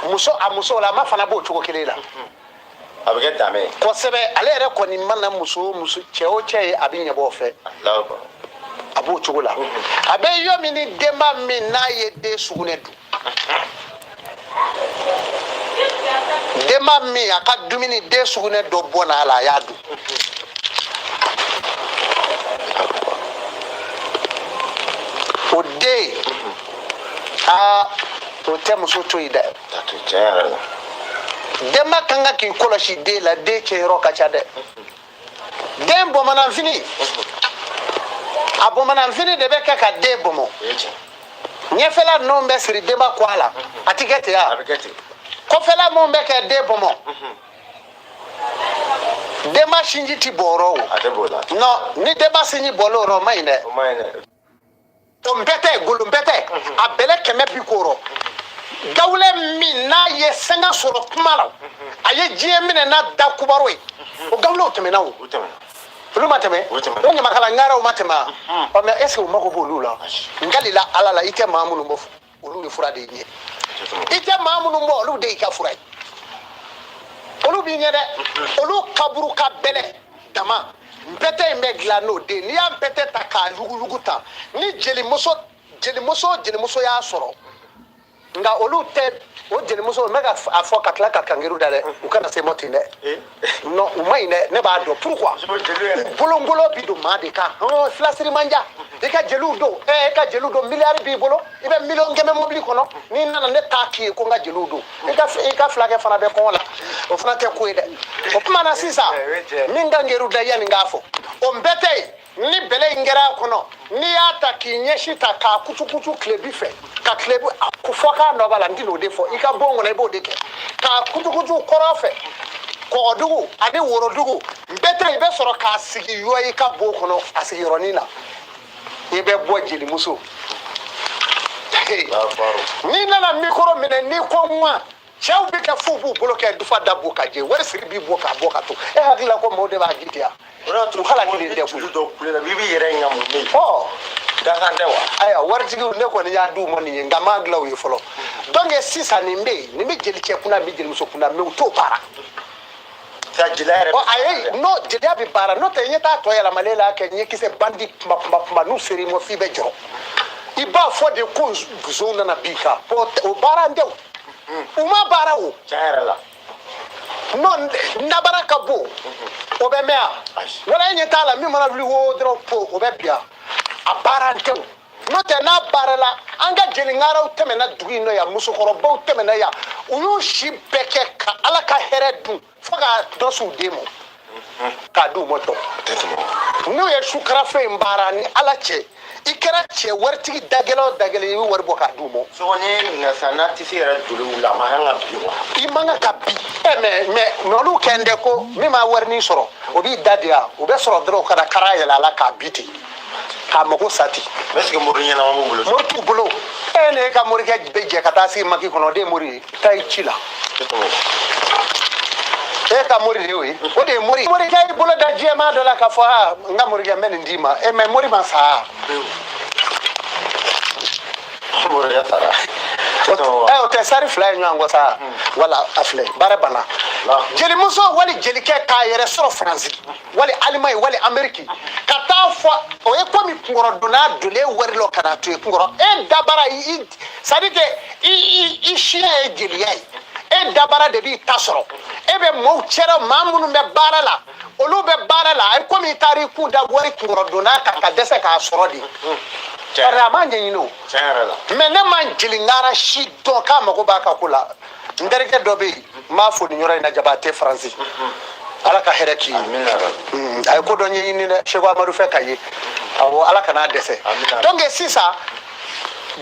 muso la ma fana b'o cogo kelen la a bɛ kɛ danbe kosɛbɛ ale yɛrɛ kɔni mana muso cɛ o cɛ ye a bɛ ɲɛbɔ o fɛ a b'o cogo la a bɛ yɔ min ni denba min n'a ye den sugunɛ dun denba min a ka dumuni den sugunɛ dɔ bɔ n'a la a y'a dun o den o tɛ muso to yen dɛ denba kan ka k'i kɔlɔsi den la den kɛyɔrɔ ka ca dɛ den bamananfini a bamananfini de bɛ kɛ ka den bɔnmɔ ɲɛfɛla ninnu bɛ siri denba kɔ a la a ti kɛ ten ya kɔfɛla minnu bɛ kɛ den bɔnmɔ denba sinji ti bɔ o rɔ o non ni denba sinji bɔlen o rɔ o ma ɲi dɛ o npɛtɛ golo npɛtɛ a bɛlɛ 100 bi k'o rɔ gawulɛ min n'a ye sanga sɔrɔ kuma la a ye diɲɛ minɛ n'a da kubaro ye o gawulɛw tɛmɛna o olu ma tɛmɛ o ɲamakala ŋaraw ma tɛmɛ ɔ mais est ce que o mago b'olu la ngalila ala la i tɛ maa minnu bɔ olu de fura de ɲɛ i tɛ maa minnu bɔ olu de y'i ka fura ye olu b'i ɲɛ dɛ olu kaburu ka bɛlɛ dama npɛtɛ in bɛ dilan n'o den n'i y'a npɛtɛ ta k'a yuguyugu ta ni jelimuso y'a sɔrɔ nka olu tɛ o jelimuso n bɛ ka a fɔ ka tila ka kangeru da dɛ u kana se mɔ ten dɛ non u ma ɲi dɛ ne b'a dɔn pourquoi bolongolo bi don maa de kan filasiri manja i ka jeliw don e ka jeliw don miliyari b'i bolo i bɛ miliyɔn kɛmɛ mobili kɔnɔ n'i nana ne t'a k'i ye ko n ka jeliw don i ka filakɛ fana bɛ kɔngɔ la o fana tɛ ko ye dɛ o tuma na sisan min ka ngeru da yanni n k'a fɔ o n bɛɛ tɛ yen ni bɛlɛ in kɛra a kɔnɔ n'i y'a ta k'i ɲɛsin ta k'a kucukucu tilebi fɛ ka tilebi fɔ k'a nɔ b'a la n tɛna o de fɔ i ka bon kɔnɔ i b'o de kɛ k'a kucukucu kɔrɔ fɛ kɔgɔdugu ani worodugu n bɛɛ tɛ i bɛ sɔrɔ k'a sigi yɔ i ka bon kɔnɔ a sigiyɔrɔnin na i bɛ bɔ jelimuso n'i nana mikoro minɛ n'i ko ŋa cɛw bɛ kɛ f'u b'u bolo kɛ dufa da bɔ ka jɛ wari siri b'i bɔ k'a bɔ ka to e hakili la ko maaw de b'a ji ten yan kala kelen tɛ koyi i b'i yɛrɛ ɲamu ne dakan tɛ wa ayiwa waritigiw ne kɔni y'a d'u ma nin ye nka m'a dilan u ye fɔlɔ donc sisan nin bɛ yen nin bɛ jelicɛ kunna nin bɛ jelimuso kunna mais u t'o baara ayi n'o jeliya bɛ baara n'o tɛ ɲɛ t'a tɔ yɛlɛmalen la kɛ ɲɛkisɛ bandi kuma n'u sera i ma f'i bɛ jɔrɔ i b'a fɔ de ko nson nana b'i kan o baara n tɛ o u ma baara o tiɲɛ yɛrɛ la non nabara ka bon o bɛ mɛn wala e ɲɛ t'a la min mana wuli wo dɔrɔn po o bɛ biya a baara n tɛ o n'o tɛ n'a baara la an ka jeliŋaraw tɛmɛna dugu in na yan musokɔrɔbaw tɛmɛna yan u y'u si bɛɛ kɛ ka ala ka hɛrɛ dun fo ka dɔ s'u den ma k'a d'u ma tɔ n'u ye sukarafe in baara ni ala cɛ i kɛra cɛ waritigi dagɛlɛ o dagɛlɛ i bɛ wari bɔ k'a d'u ma sɔgɔni nasa n'a tɛ se yɛrɛ joli la a man kan ka bi wa i man kan ka bi mais olu kɛ n tɛ ko min ma warini sɔrɔ o b'i da de yan o bɛ sɔrɔ dɔrɔn ka na kara yɛlɛ a la k'a bi ten k'a mago sa ten est ce que mori ɲɛnama b'u bolo mori t'u bolo e ne ka morikɛ bɛ jɛ ka taa sigi maki kɔnɔ o de ye mori ye taa i ci la e ka mori de y'o ye o de ye mori morikɛ y'i bolo da jɛman dɔ la k'a fɔ n ka morikɛ n bɛ nin d'i ma mais mori ma sa morikɛ sara o tɛ sari fila ye ɲɔgɔn kɔ sa wala a filɛ baara banna jelimuso wali jelikɛ k'a yɛrɛ sɔrɔ faransi wali alimayi wali ameriki ka taa fɔ o ye komi kunkɔrɔ donna donnen wari la ka na to yen kunkɔrɔ e dabara c'est à dire que i siya ye jeliya ye e dabara de b'i ta sɔrɔ e bɛ maaw cɛra maa minnu bɛ baara la olu bɛ baara la a ye komi i taara i kun da wari kunkɔrɔ donna kan ka dɛsɛ k'a sɔrɔ de bari a ma ɲɛɲini o mais ne ma jeliŋara si dɔn k'a mago b'a ka ko la n terikɛ dɔ bɛ yen n b'a fɔ nin yɔrɔ in na Jabate Faransi ala ka hɛrɛ k'i ye a ye ko dɔ ɲɛɲini dɛ Seku Amadu fɛ ka ye awɔ ala kana dɛsɛ donc sisan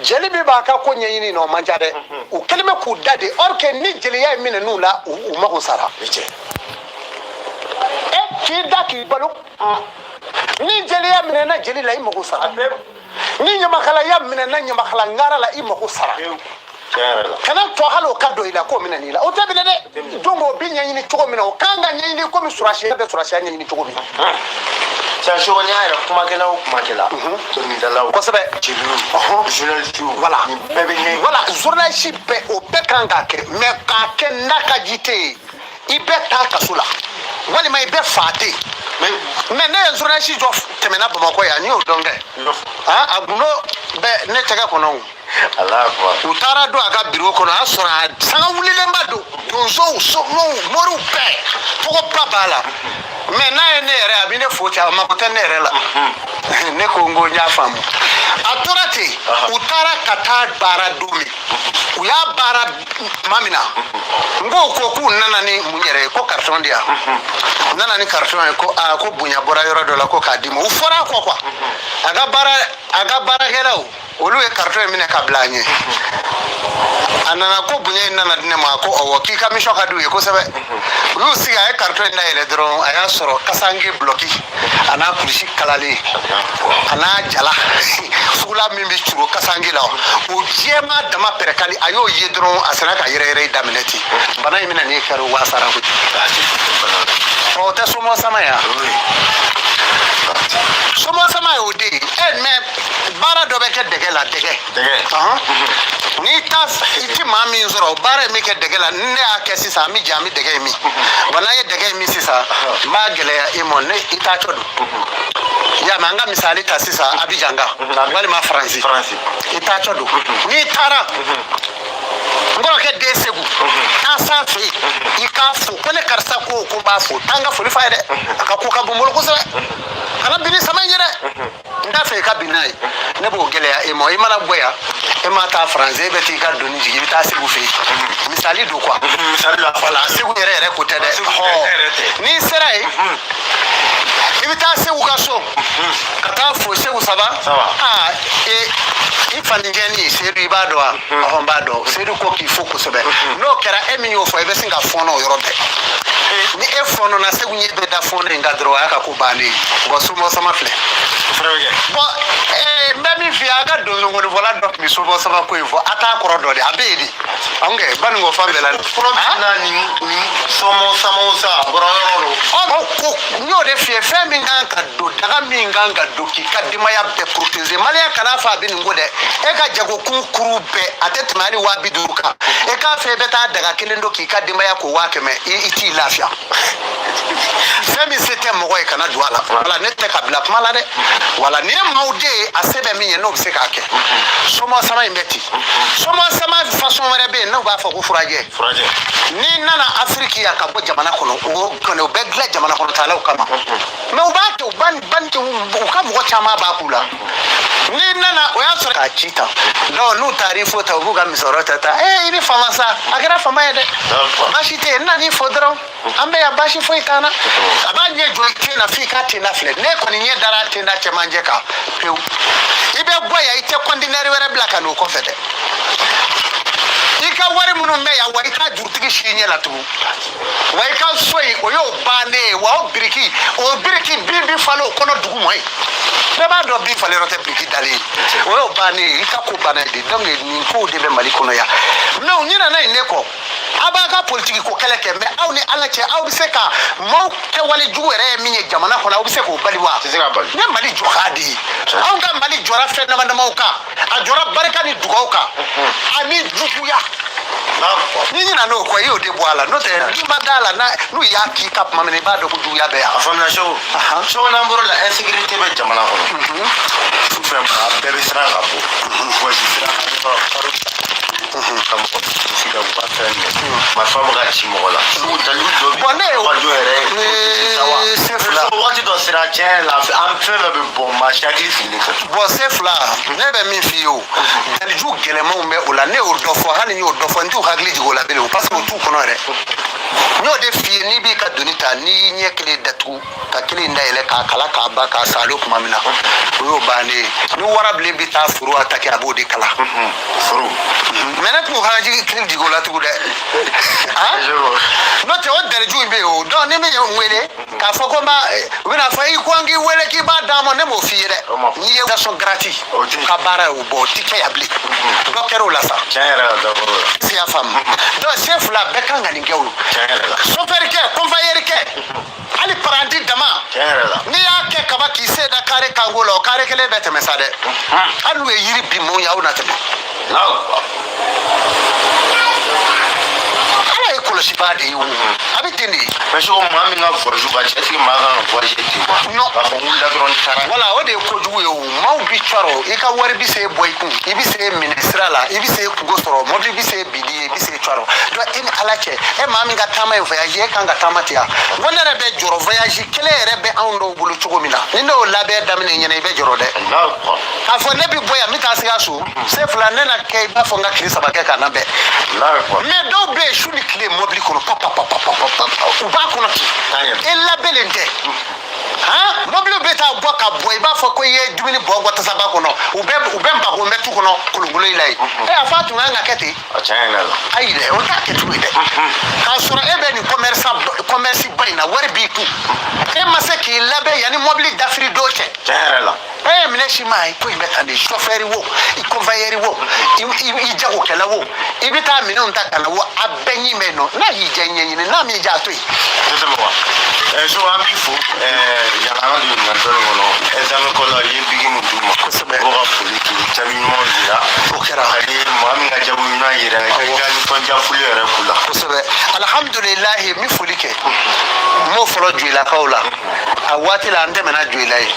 jeli min b'a ka ko ɲɛɲini na o man ca dɛ u kɛlen bɛ k'u da de or que ni jeliya ye minɛ n'u la u mago sara k'i da k'i balo ni jeliya minɛna jeli la i mago sara ni ɲamakalaya minɛna ɲamakala ŋara la i mago sara kana tɔ hali o ka don i la k'o minɛ n'i la o tɛ minɛ dɛ donc o bɛ ɲɛɲini cogo min na o kan ka ɲɛɲini komi surasiya bɛ surasiya ɲɛɲini cogo min Sasho nya ira kuma kala to ni dalaw ko sabe journaliste voilà bebe ni voilà journaliste be o be kan ka kɛ mais ka kɛ naka jite i bɛ taa kaso la walima i bɛ fate mais ne ye journaliste jɔ tɛmɛna Bamakɔ yan n y'o dɔn kɛ a gundo bɛ ne tɛgɛ kɔnɔ Allah akbar u taara don a ka bureau kɔnɔ a sɔrɔ a sanga wulilenba don donsow somɔgɔw moriw bɛɛ tɔgɔba b'a la mais n'a ye ne yɛrɛ a bɛ ne fo cɛ a mako tɛ ne yɛrɛ la ne ko n ko n y'a faamu a tora ten u taara ka taa baara don min u y'a baara tuma min na n ko k'u nana ni mun yɛrɛ ye ko carton di yan u nana ni carton ye ko ko bonya bɔra yɔrɔ dɔ la ko k'a d'i ma u fɔra a kɔ quoi a ka baarakɛlaw olu ye carton in minɛ ka bila a ɲɛ a nana ko bonya in nana di ne ma ko awɔ k'i ka mission ka d'u ye kosɛbɛ u y'u sigi a ye carton in dayɛlɛ dɔrɔn a y'a sɔrɔ kasange bloki a n'a kulusi kalalen a n'a jala sugula min bɛ curo kasange la o jɛma dama pɛrɛkali a y'o ye dɔrɔn a sera ka yɛrɛyɛrɛ daminɛ ten bana in bɛna n'e kɛra wasara kojugu o tɛ somɔ sama yan somɔ sama y'o de ye mais baara dɔ bɛ kɛ dɛgɛ la dɛgɛ n'i i ti maa min sɔrɔ baara in bɛ kɛ dɛgɛ la ni ne y'a kɛ sisan an bɛ jɛ an bɛ dɛgɛ in min wa n'an ye dɛgɛ in min sisan n b'a gɛlɛya i ma ne i t'a tɔ don y'a mɛ an ka misali ta sisan Abidjan walima Faransi i t'a tɔ don n'i taara n kɔrɔkɛ den Segu taa s'a fɛ yen i k'a fo ko ne karisa ko n b'a fo taa n ka foli f'a ye dɛ a ka ko ka bon n bolo kosɛbɛ kana bin ni sama in ye dɛ n t'a fɛ i ka bin n'a ye ne b'o gɛlɛya e ma i mana bɔ yan e ma taa Faransi e bɛ t'i ka doni jigin i bɛ taa Segu fɛ yen misali don quoi voilà Segu yɛrɛ ko tɛ dɛ n'i sera yen i bɛ taa Segu ka so ka taa fo Segu saba i fadenkɛnin Seydou i b'a dɔn wa ɔhɔn n b'a dɔn Seydou ko k'i fo kosɛbɛ n'o kɛra e min y'o fɔ i bɛ sin ka fɔɔnɔ o yɔrɔ bɛɛ ni e fɔɔnɔna Segu ɲɛ bɛ da fɔɔnɔ in kan dɔrɔn o y'a ka ko bannen ye wa somɔ sama filɛ bon n bɛ min f'i ye a ka donsoŋonifɔla dɔ tun bɛ somɔ sama ko in fɔ a t'a kɔrɔ dɔ de a bɛ yen de anw kɛ banikɔ fan bɛɛ la ni somɔ sama sa bɔra yɔrɔ ko n y'o de f'i ye fɛn min kan ka don daga min kan ka don k'i ka denbaya bɛɛ protéger maliyɛn kana fɔ a bɛ nin ko dɛ e ka jagokun kuru bɛɛ a tɛ tɛmɛ hali 50,000 kan e k'a fɛ i bɛ taa daga kelen don k'i ka denbaya ko 100,000 i t'i lafiya fɛn min se tɛ mɔgɔ ye kana don a la wala ne tɛ ka bila kuma la dɛ wala ni ye maaw de ye a se bɛ min ye n'o bɛ se k'a kɛ somɔ sama in bɛ ten somɔ sama façon wɛrɛ bɛ yen n'u b'a fɔ ko furajɛ n'i nana Afiriki yan ka bɔ jamana kɔnɔ o kɔni o bɛ dilan jamana kɔnɔtalaw kama mais u b'a kɛ u ka mɔgɔ caman b'a k'u la n'i nana o y'a sɔrɔ k'a ci ta donc n'u taara i fo ta u b'u ka misɔrɔ ta i ni fama sa a kɛra fama ye dɛ baasi tɛ yen n nan'i fo dɔrɔn an bɛ yan baasi foyi t'an na a b'a ɲɛ jɔ i ten na f'i k'a ten na filɛ ne kɔni ɲɛ dara ten na cɛmancɛ kan pewu i bɛ bɔ yan i tɛ conteneur wɛrɛ bila ka n'o kɔfɛ dɛ i ka wari minnu bɛ yan wa i ka jurutigi si ɲɛ la tugun wa i ka so in o y'o bannen ye wa o biriki bin bi falen o kɔnɔ dugu mɔ ye bɛɛ b'a dɔn bin falen yɔrɔ tɛ biriki dalen ye o y'o bannen ye i ka ko banna ye de donc nin kow de bɛ Mali kɔnɔ yan mais u ɲinɛna nin ne kɔ a b'a ka politiki ko kɛlɛ kɛ mais aw ni Ala cɛ aw bɛ se ka maaw kɛwale jugu yɛrɛ ye min ye jamana kɔnɔ aw bɛ se k'o bali wa ne Mali jɔ k'a di anw ka Mali jɔra fɛn dama damaw kan a jɔra barika ni dugawu kan ani juguya ni ɲina n'o kɔ i y'o de bɔ a la n'o tɛ n'i ma da la n'u y'a k'i ka tuma min i b'a dɔn ko juguya bɛ yan a faamuna Seku n'an bɔra la insécurité bɛ jamana kɔnɔ sufɛ a bɛɛ bɛ siran ka bɔ voici siran ka mɔgɔ si ka u ka fɛn minɛ marifa bɛ ka ci mɔgɔ la dalilu dɔ bɛ radio yɛrɛ c'est fila waati dɔ sera tiɲɛ la an fɛn dɔ bɛ bɔ maa si hakili sigilen tɛ bon c'est fila ne bɛ min f'i ye o daliju gɛlɛmanw bɛ o la ne y'o dɔ fɔ hali n y'o dɔ fɔ n t'u hakili jigin o la bilen parce que o t'u kɔnɔ yɛrɛ n y'o de f'i ye n'i b'i ka doni ta n'i y'i ɲɛ kelen datugu ka kelen dayɛlɛ k'a kala k'a ba k'a salo tuma min na o y'o bannen ye ni warabilen bɛ taa foro attaquer a b'o de kala foro mais ne t'u hakili jigin o la tugun dɛ n'o tɛ o daliju in bɛ yen o donc ni min ye n wele k'a fɔ ko u bɛna fɔ i ko an k'i wele k'i b'a d'a ma ne m'o f'i ye dɛ n'i ye éducation gratuite ka baara ye o bɔ o ti kɛ yan bilen dɔ kɛra o la sa tiɲɛ yɛrɛ la dɔ bɔr'o la si y'a faamu donc sen fila bɛɛ kan ka nin kɛ o chauffeur kɛ convoyeur kɛ hali paranti dama n'i y'a kɛ kaba kan ko la o kare kelen bɛ tɛmɛ sa dɛ hali n'u ye yiri bin mun ye aw na tɛmɛ ala ye kɔlɔsibaa de ye o a bɛ ten de ye mais maa min ka voyage ba est-ce que maa kan ka voyage ten wa non k'a fɔ wulila dɔrɔn taara wala o de ye kojugu ye o maaw bi cɔrɔ i ka wari bi se bɔ i kun i bi se minɛ sira la i bi se kungo sɔrɔ mɔbili bi se bili ye i bi se cɔrɔ donc e ni ala cɛ e maa min ka taama ye voyage e kan ka taama ten yan ko ne yɛrɛ bɛ jɔrɔ voyage kelen yɛrɛ bɛ anw dɔw bolo cogo min na ni ne y'o labɛn daminɛ ɲɛna i bɛ jɔrɔ dɛ k'a fɔ ne bi bɔ yan n bɛ taa Sikaso se fila ne na kɛ i b'a fɔ n ka tile 3 kɛ ka na bɛn mais dɔw bɛ yen su ni tile mɔbili kɔnɔ u b'a kɔnɔ ten e labɛnnen tɛ mɔbili bɛ taa bɔ ka bɔ i b'a fɔ ko i ye dumuni bɔ tasaba kɔnɔ u bɛ nbako mɛ tu kɔnɔ kolongolo in la yen a fa tun kan ka kɛ ten ayi dɛ o t'a kɛcogo ye dɛ k'a sɔrɔ e bɛ nin commerce ba in na wari b'i kun e ma se k'i labɛn yanni mɔbili dafiri don cɛ e ye minɛ si ma ye ko in bɛ tan de chauffeur wo i convoyeur wo i jagokɛla wo i bɛ taa minɛnw ta ka na wo a bɛɛ ɲi bɛ nɔ n'a y'i diya ɲɛɲini n'a m'i diya a to yen. so an b'i fo yala an ka don ɲininkali kɔnɔ examen kɔnɔ i ye bigi min d'u ma kosɛbɛ o ka foli k'i ye jaabi ɲumanw dira o kɛra ani maa min ka jaabi ɲuman yira i ka nisɔndiya foli yɛrɛ k'u la kosɛbɛ alhamdulilahi n bɛ foli kɛ n m'o fɔlɔ Joyilakaw la a waati la an tɛmɛna Joyila ye